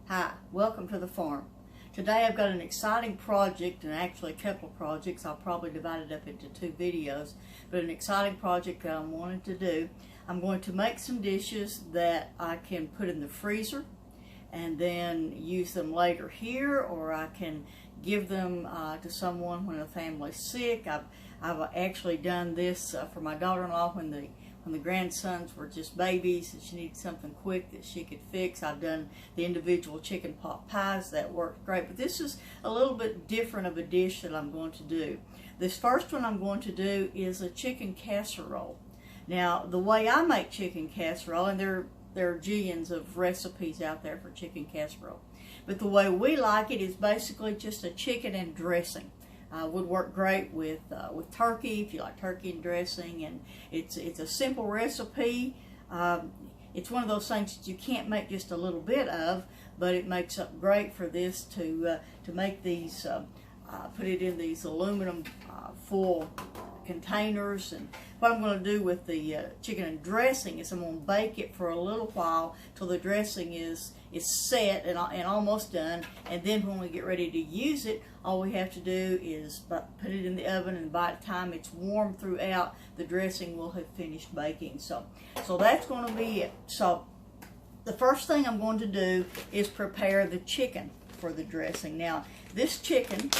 Hi, welcome to the farm. Today I've got an exciting project, and actually a couple of projects. I'll probably divide it up into two videos, but an exciting project that I'm wanting to do. I'm going to make some dishes that I can put in the freezer and then use them later here, or I can give them to someone when a family's sick. I've actually done this for my daughter-in-law when the grandsons were just babies and she needed something quick that she could fix. I've done the individual chicken pot pies. That worked great. But this is a little bit different of a dish that I'm going to do. This first one I'm going to do is a chicken casserole. Now, the way I make chicken casserole, and there are jillions of recipes out there for chicken casserole, but the way we like it is basically just a chicken and dressing. Would work great with turkey if you like turkey and dressing, and it's a simple recipe. It's one of those things that you can't make just a little bit of, but it makes up great for this to make these. Put it in these aluminum foil containers. And what I'm going to do with the chicken and dressing is I'm going to bake it for a little while till the dressing is set and almost done, and then when we get ready to use it, all we have to do is put it in the oven, and by the time it's warm throughout, the dressing will have finished baking. So that's going to be it. So the first thing I'm going to do is prepare the chicken for the dressing. Now, this chicken,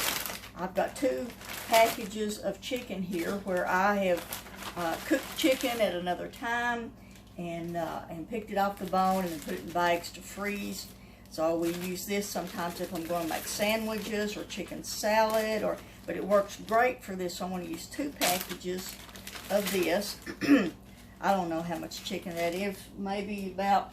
I've got 2 packages of chicken here where I have cooked chicken at another time and picked it off the bone and then put it in bags to freeze. So we use this sometimes if I'm going to make sandwiches or chicken salad, but it works great for this. So I'm going to use 2 packages of this. I don't know how much chicken that is. Maybe about,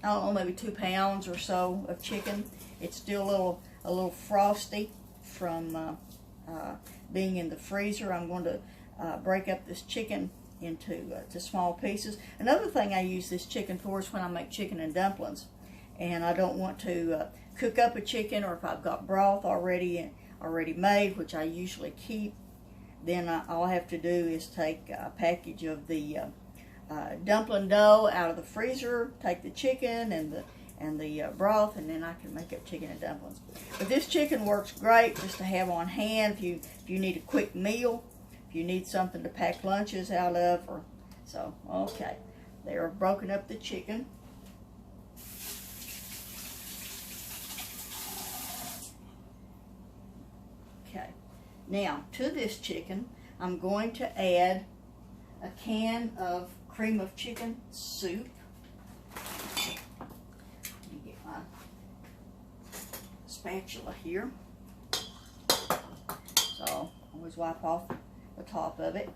I don't know, maybe 2 pounds or so of chicken. It's still a little frosty from being in the freezer. I'm going to break up this chicken into to small pieces. Another thing I use this chicken for is when I make chicken and dumplings, and I don't want to cook up a chicken, or if I've got broth already made, which I usually keep, then all I have to do is take a package of the dumpling dough out of the freezer, take the chicken and the broth, and then I can make up chicken and dumplings. But this chicken works great just to have on hand if you need a quick meal, if you need something to pack lunches out of, okay. They're broken up the chicken. Okay. Now, to this chicken, I'm going to add a can of cream of chicken soup. Spatula here, so always wipe off the top of it.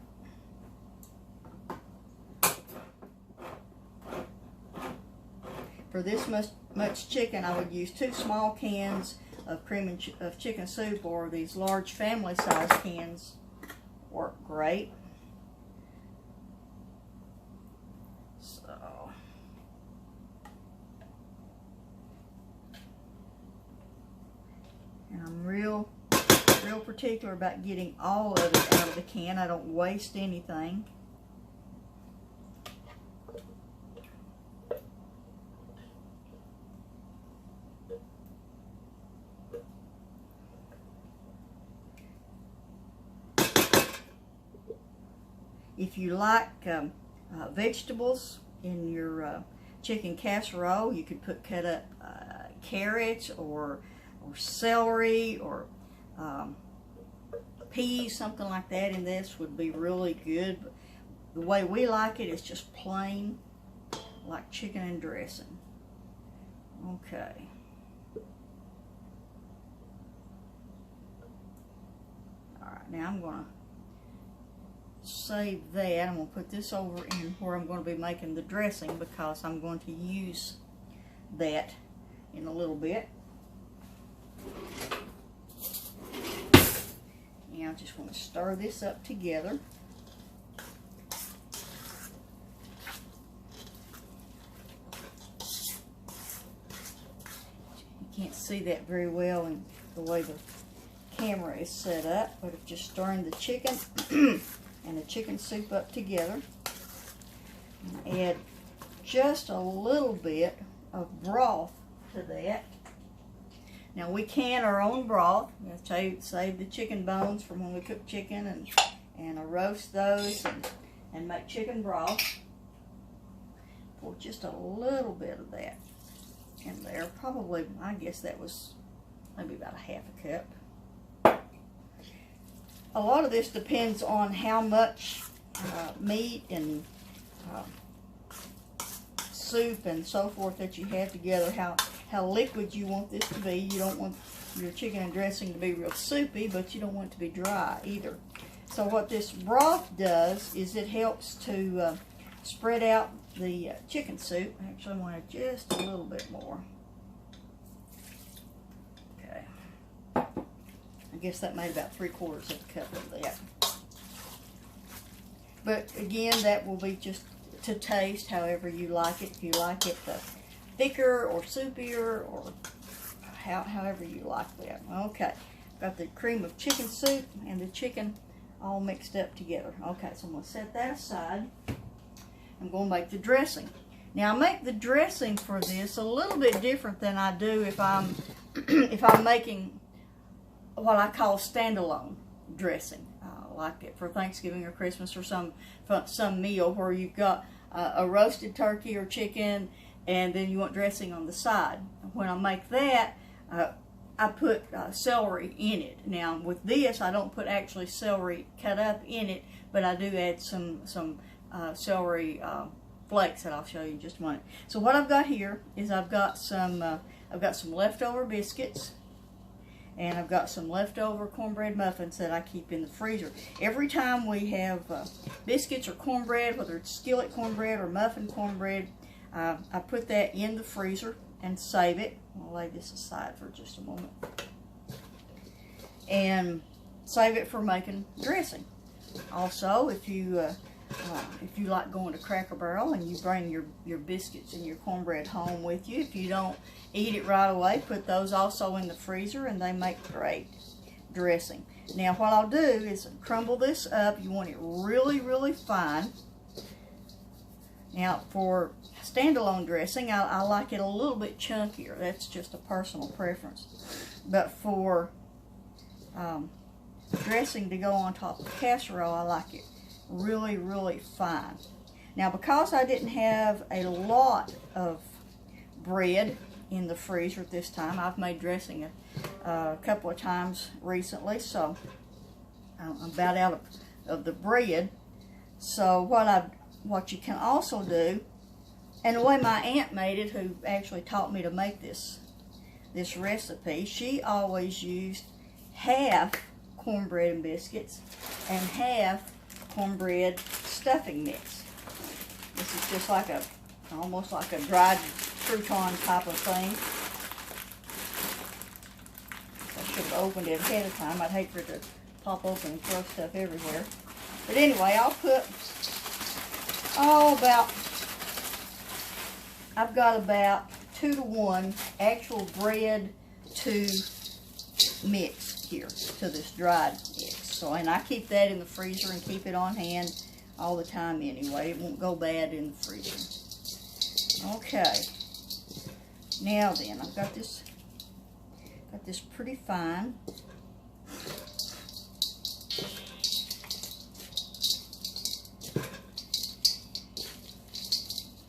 For this much chicken, I would use 2 small cans of cream of chicken soup, or these large family size cans work great. So and I'm real particular about getting all of it out of the can. I don't waste anything. If you like vegetables in your chicken casserole, you could put cut up carrots or celery or peas, something like that in this would be really good. But the way we like it is just plain, like chicken and dressing. Okay. Alright, now I'm going to save that. I'm going to put this over in where I'm going to be making the dressing, because I'm going to use that in a little bit. Now I just want to stir this up together. You can't see that very well in the way the camera is set up, but it's just stirring the chicken and the chicken soup up together. Add just a little bit of broth to that. Now we can our own broth. Save the chicken bones from when we cook chicken and roast those and make chicken broth. Pour just a little bit of that in there. Probably, I guess that was maybe about a half a cup. A lot of this depends on how much meat and soup and so forth that you have together, how liquid you want this to be. You don't want your chicken and dressing to be real soupy, but you don't want it to be dry either. So what this broth does is it helps to spread out the chicken soup. Actually, I want just a little bit more. Okay. I guess that made about 3/4 of a cup of that. But again, that will be just to taste, however you like it. If you like it thicker or soupier, or however you like that. Okay, got the cream of chicken soup and the chicken all mixed up together. Okay, so I'm going to set that aside. I'm going to make the dressing. Now, I make the dressing for this a little bit different than I do if I'm making what I call standalone dressing, like it for Thanksgiving or Christmas or some meal where you've got a roasted turkey or chicken, and then you want dressing on the side. When I make that, I put celery in it. Now, with this, I don't put actually celery cut up in it, but I do add some celery flakes that I'll show you in just a moment. So what I've got here is I've got some leftover biscuits, and I've got some leftover cornbread muffins that I keep in the freezer. Every time we have biscuits or cornbread, whether it's skillet cornbread or muffin cornbread, I put that in the freezer and save it. I'll lay this aside for just a moment. And save it for making dressing. Also, if you like going to Cracker Barrel and you bring your biscuits and your cornbread home with you, if you don't eat it right away, put those also in the freezer, and they make great dressing. Now, what I'll do is crumble this up. You want it really, really fine. Now, for standalone dressing, I like it a little bit chunkier. That's just a personal preference. But for dressing to go on top of the casserole, I like it really, really fine. Now, because I didn't have a lot of bread in the freezer at this time, I've made dressing a couple of times recently, so I'm about out of the bread. So what you can also do, and the way my aunt made it, who actually taught me to make this recipe, she always used half cornbread and biscuits and half cornbread stuffing mix. This is just like almost like a dried crouton type of thing. I should have opened it ahead of time. I'd hate for it to pop open and throw stuff everywhere. But anyway, I'll put I've got about 2 to 1 actual bread to mix here to this dried mix. So, and I keep that in the freezer and keep it on hand all the time anyway. It won't go bad in the freezer. Okay. Now then, I've got this pretty fine.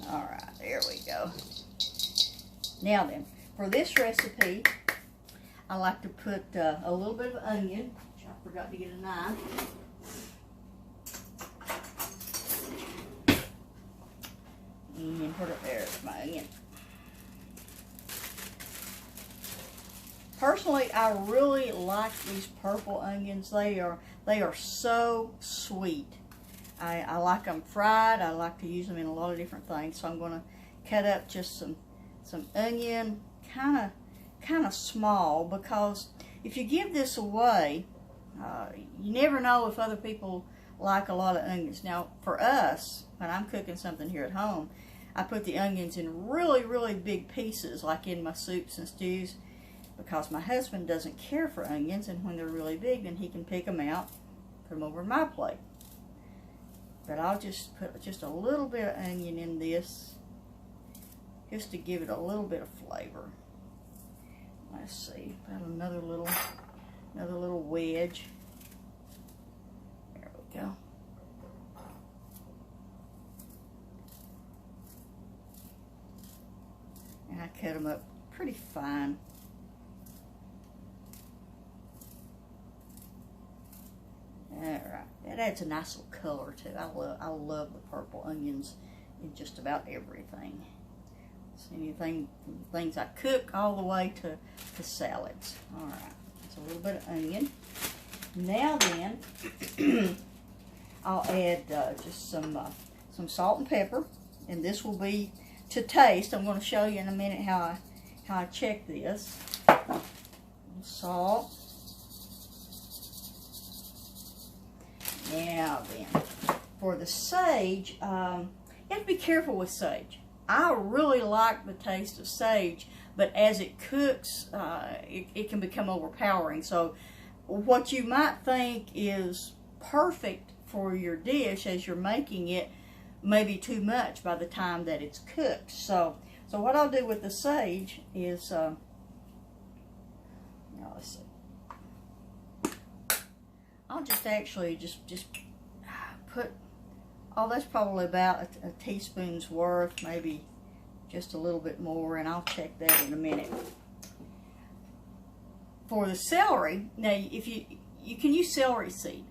All right, there we go. Now then, for this recipe, I like to put a little bit of onion, which I forgot to get a knife. And there's my onion. Personally, I really like these purple onions. They are so sweet. I like them fried. I like to use them in a lot of different things. So I'm going to cut up just some onion, kind of small, because if you give this away, you never know if other people like a lot of onions. Now, for us, when I'm cooking something here at home, I put the onions in really, really big pieces, like in my soups and stews, because my husband doesn't care for onions, and when they're really big, then he can pick them out, put them over my plate. But I'll just put just a little bit of onion in this, just to give it a little bit of flavor. Let's see, about another little wedge. There we go. And I cut them up pretty fine. Alright, that adds a nice little color too. I love the purple onions in just about everything. So anything from things I cook all the way to salads. Alright, that's a little bit of onion. Now then, I'll add just some salt and pepper, and this will be to taste. I'm going to show you in a minute how I check this. Salt. Now then, for the sage, you have to be careful with sage. I really like the taste of sage, but as it cooks, it can become overpowering. So what you might think is perfect for your dish as you're making it may be too much by the time that it's cooked. So what I'll do with the sage is, now let's see. I'll just actually just put, oh, that's probably about a teaspoon's worth, maybe just a little bit more, and I'll check that in a minute. For the celery, now if you can use celery seed.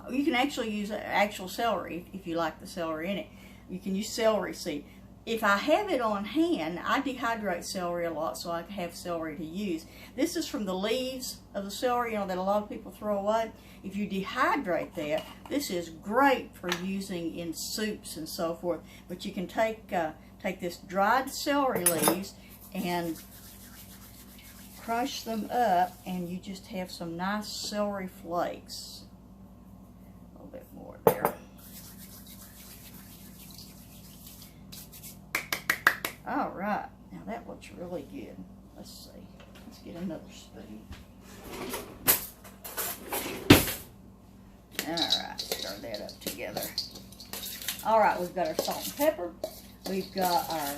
You can actually use actual celery if you like the celery in it. You can use celery seed. If I have it on hand, I dehydrate celery a lot so I have celery to use. This is from the leaves of the celery, that a lot of people throw away. If you dehydrate that, this is great for using in soups and so forth. But you can take this dried celery leaves and crush them up, and you just have some nice celery flakes. A little bit more there. All right, now that looks really good. Let's see. Let's get another spoon. All right, stir that up together. All right, we've got our salt and pepper. We've got our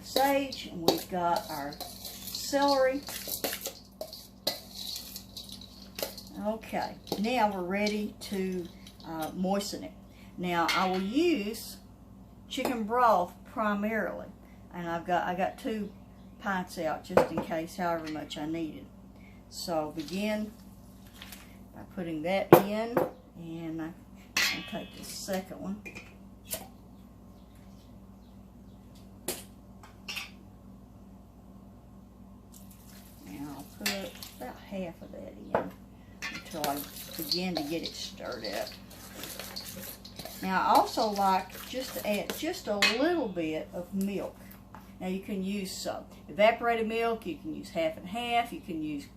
sage, and we've got our celery. Okay, now we're ready to moisten it. Now I will use chicken broth primarily, and I got 2 pints out just in case, however much I needed. So begin by putting that in, and I'll take the second one. And I'll put about half of that in until I begin to get it stirred up. Now I also like just to add just a little bit of milk. Now you can use evaporated milk, you can use half and half, you can use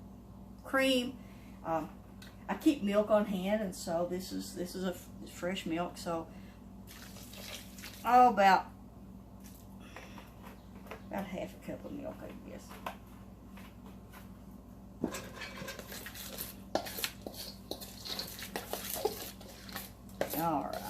cream. I keep milk on hand, and so this is a fresh milk. So about half a cup of milk, I guess. All right.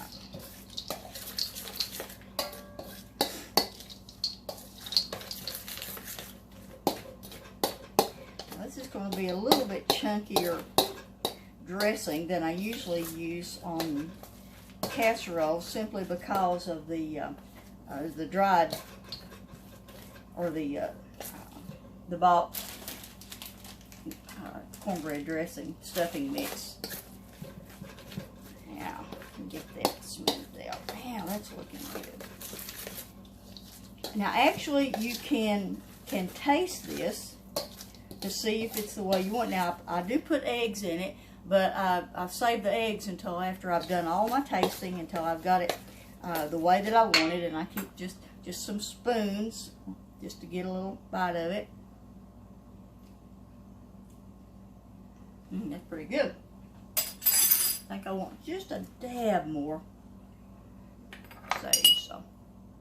This is going to be a little bit chunkier dressing than I usually use on casserole, simply because of the dried or the bought cornbread dressing stuffing mix. Now get that smoothed out. Now that's looking good. Now actually you can taste this to see if it's the way you want. Now I do put eggs in it, but I've saved the eggs until after I've done all my tasting, until I've got it the way that I want it, and I keep just some spoons just to get a little bite of it. That's pretty good. I think I want just a dab more sage, so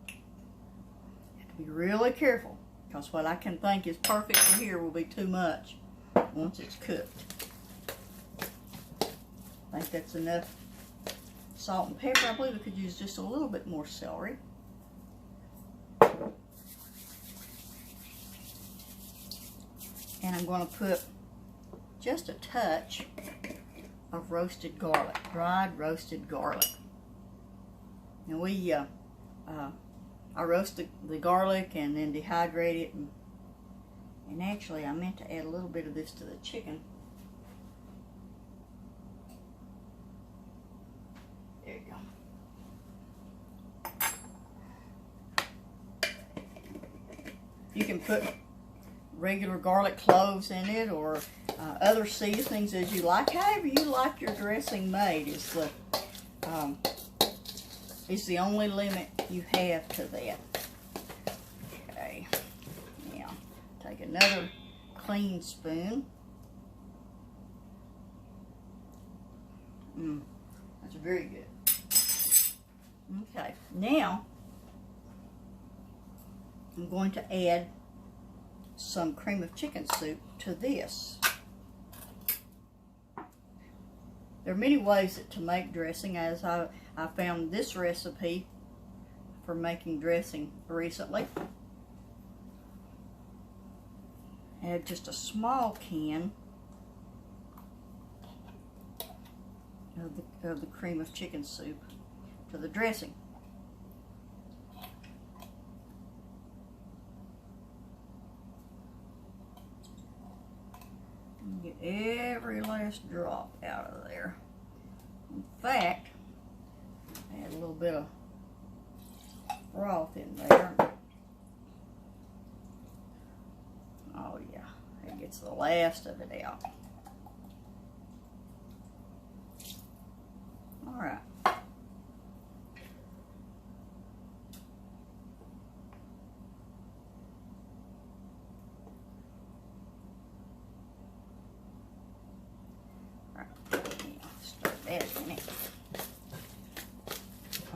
have to be really careful, because what I can think is perfect for here will be too much once it's cooked. I think that's enough salt and pepper. I believe we could use just a little bit more celery. And I'm going to put just a touch of roasted garlic, dried roasted garlic. And I roast the garlic and then dehydrate it. And actually, I meant to add a little bit of this to the chicken. There you go. You can put regular garlic cloves in it, or other seasonings as you like. However you like your dressing made is the only limit you have to that. Okay, now take another clean spoon. That's very good. Okay, now I'm going to add some cream of chicken soup to this. There are many ways to make dressing, as I found this recipe for making dressing recently. Add just a small can of the cream of chicken soup to the dressing. Get every last drop out of there. In fact, add a little bit of broth in there. Oh yeah, it gets the last of it out. All right.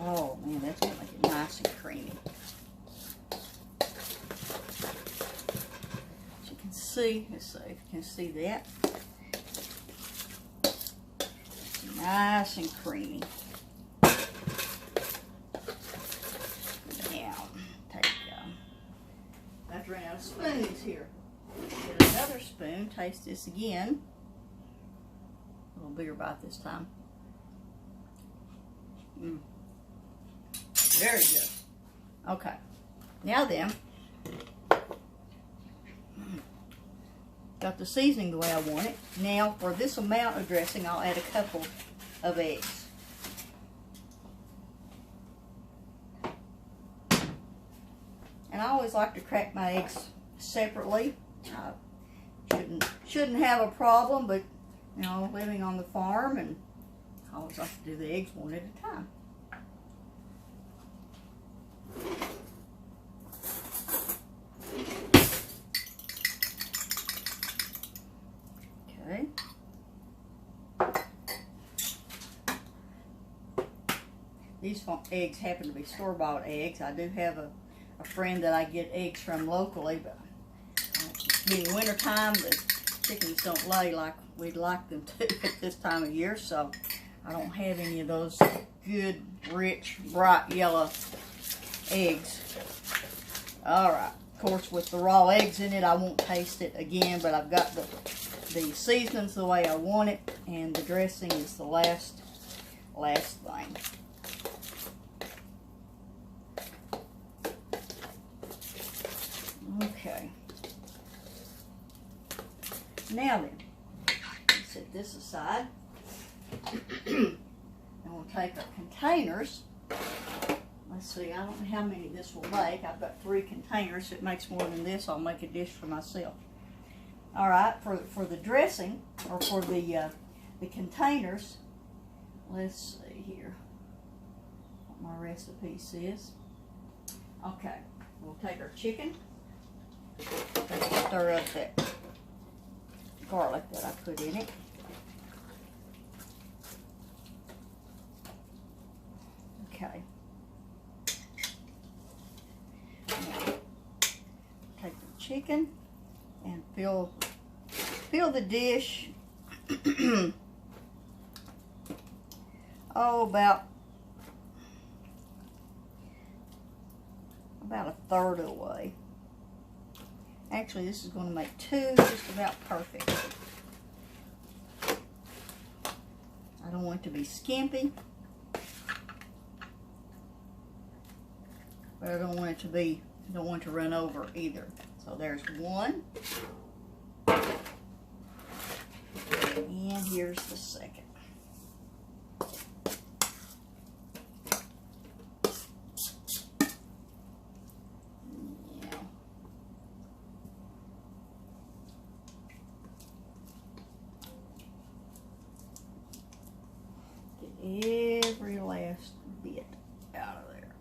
Oh man, that's gonna make it nice and creamy. As you can see, let's see if you can see that. Nice and creamy. Now, I have to run out of spoons here. Get another spoon, taste this again. A little bigger bite this time. Very good. Okay. Now then, got the seasoning the way I want it. Now, for this amount of dressing, I'll add a couple of eggs. And I always like to crack my eggs separately. Shouldn't have a problem, but you know, living on the farm, and I always like to do the eggs one at a time. Okay. These eggs happen to be store-bought eggs. I do have a friend that I get eggs from locally, but being winter time, the chickens don't lay like we'd like them to at this time of year, so I don't have any of those good, rich, bright yellow eggs. Alright, of course with the raw eggs in it, I won't taste it again, but I've got the seasonings the way I want it, and the dressing is the last thing. Okay. Now then, set this aside. And we'll take our containers. Let's see, I don't know how many this will make. I've got 3 containers. If it makes more than this, I'll make a dish for myself. All right, for the dressing, or for the containers, let's see here what my recipe says. Okay, we'll take our chicken. Stir up that garlic that I put in it. Okay. Now, take the chicken and fill the dish. Oh, about a third of the way. Actually, this is going to make 2 just about perfect. I don't want it to be skimpy, but I don't want it to be, I don't want it to run over either. So there's 1. And here's the second. Every last bit out of there.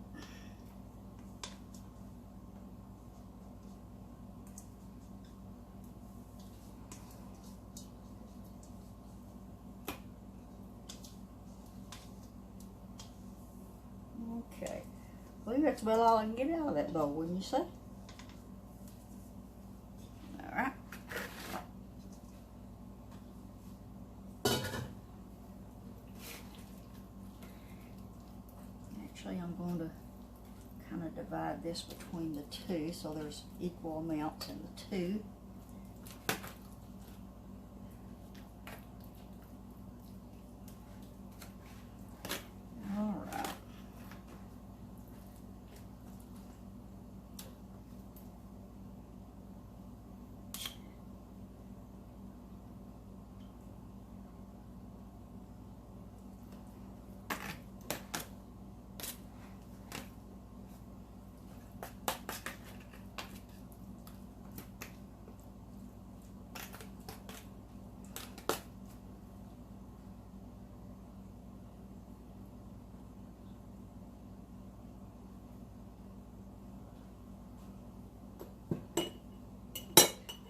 Okay, I think that's about all I can get out of that bowl, wouldn't you say? All right. Actually, I'm going to kind of divide this between the 2 so there's equal amounts in the 2. All right.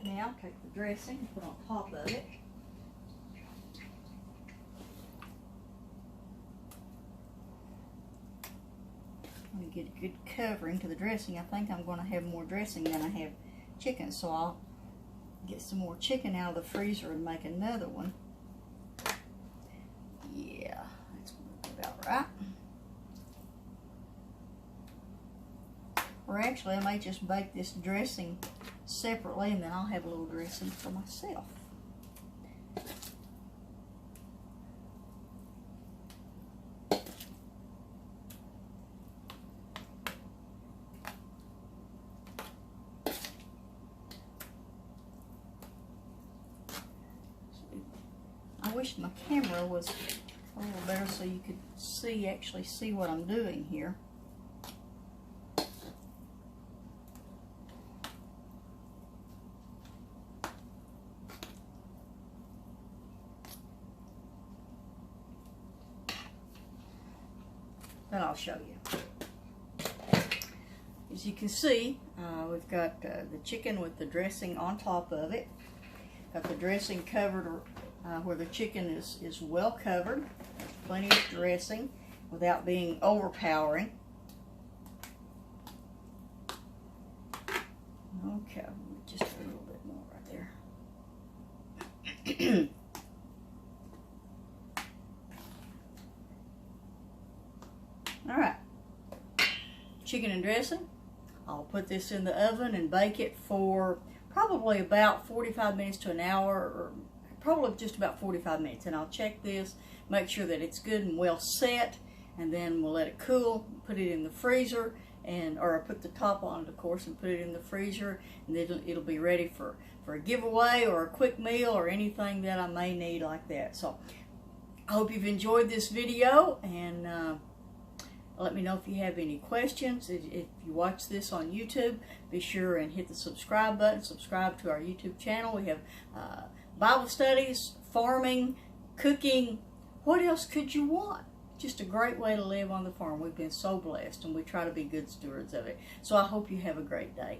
Now take the dressing and put on top of it. I'm going to get a good covering to the dressing. I think I'm going to have more dressing than I have chicken, so I'll get some more chicken out of the freezer and make another one. Yeah, that's about right. Or actually, I may just bake this dressing separately, and then I'll have a little dressing for myself. I wish my camera was a little better so you could actually see what I'm doing here. But I'll show you. As you can see, we've got the chicken with the dressing on top of it. Got the dressing covered where the chicken is well covered. There's plenty of dressing without being overpowering. Okay, just a little bit more right there. All right, chicken and dressing. I'll put this in the oven and bake it for probably about 45 minutes to an hour, or probably just about 45 minutes. And I'll check this, make sure that it's good and well set, and then we'll let it cool, put it in the freezer, or put the top on it, of course, and put it in the freezer, and then it'll be ready for a giveaway or a quick meal or anything that I may need like that. So I hope you've enjoyed this video, and let me know if you have any questions. If you watch this on YouTube, be sure and hit the subscribe button. Subscribe to our YouTube channel. We have Bible studies, farming, cooking. What else could you want? Just a great way to live on the farm. We've been so blessed, and we try to be good stewards of it. So I hope you have a great day.